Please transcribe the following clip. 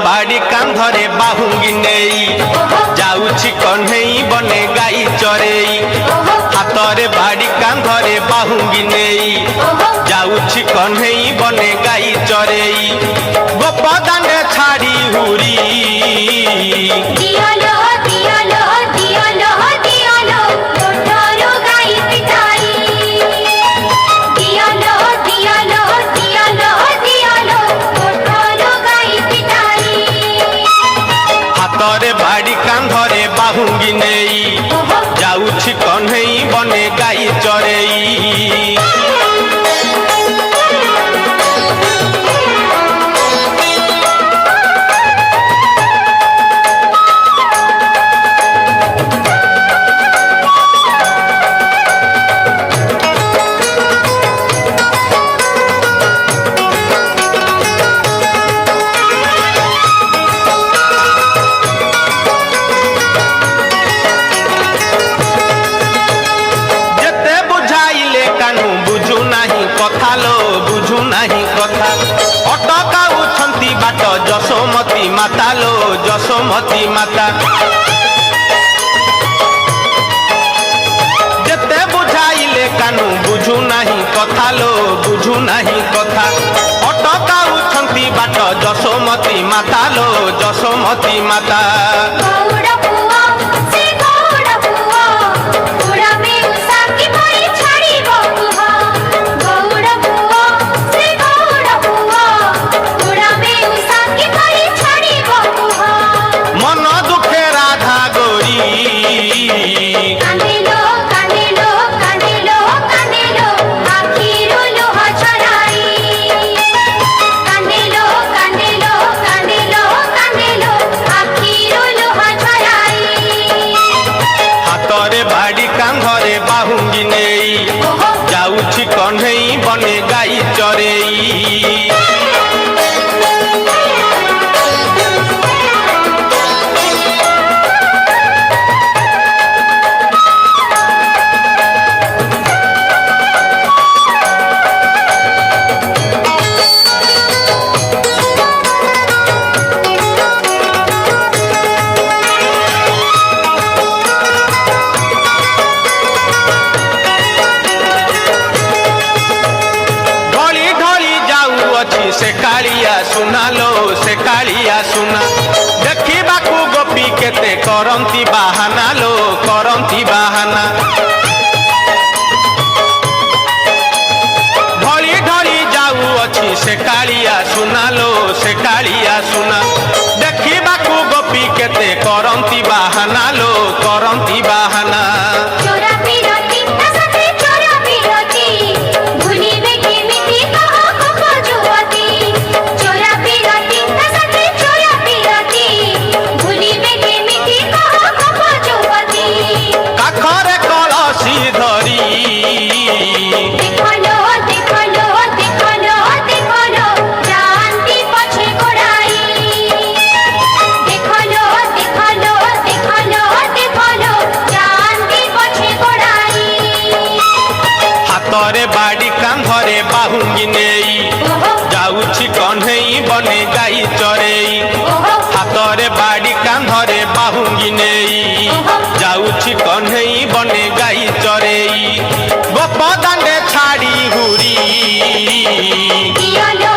बाड़ी कांधरे बाहुंगी नेई जाउछि कन्हई बने गाई चरेई हातरे बाड़ी कांधरे बाहुंगी नेई जाउछि कन्हई बने गाई चरेई गोपदांडे छाड़ी हुरी दियालो दियालो दियालो दियालो गोठरो गाई पिटाई दियालो दियालो दियालो दियालो गोठरो गाई पिटाई हातरे बाड़ी कांधरे बाहुंगी नेई जाउछि कन्हई बने गाई चरेई बुझु नहीं कथा अटकाउछंती बाट जशोमती माता लो जशोमती माता जेते बुझाइले कानू बुझु नहीं कथा लो बुझु नहीं कथा अटकाउछंती बाट जशोमती माता लो जशोमती माता गौड़ा पुआ से गौड़ा पुआ पुरा में उसा की भई छाड़ी बकुहा गौड़ा पुआ से गौड़ा पुआ पुरा में उसा की भई छाड़ी बकुहा मन दुखे राधा गोरी कांदेलो कांदेलो कांदेलो कांदेलो आखिरो लोहा छड़ाई कांदेलो कांदेलो कांदेलो कांदेलो आखिरो लोहा छड़ाई हातरे बाड़ी कांधरे बाहुंगी नेई जाउछि कन्हई बने गाई चरेई से कालिया सुना लो से कालिया सुना देखा गोपी केते करंती बाहाना लो करंती बाहाना ढली ढली जाऊ अच्छी से कालिया सुना लो से कालिया सुना देखा गोपी केते करंती बाहाना लो करंती बाहाना चोरा पिरती तसते चोरा पिरती भूलिबे केमिति कहा को जुवती चोरा पिरती तसते चोरा पिरती भूलिबे केमिति कहा को जुवती काखरे कलसी धरी देखलो देखलो देखलो देखलो जानती पछे गोड़ाई देखलो देखलो देखलो देखलो जानती पछे गोड़ाई हातरे बाड़ी कांधरे बाहुंगी नेई जाउछि कन्हई बने गाई चरेई हातरे बाड़ी कांधरे बाहुंगी नेई जाउछि कन्हई बने गाई चरेई गोपदांडे छाड़ी हुरी दियालो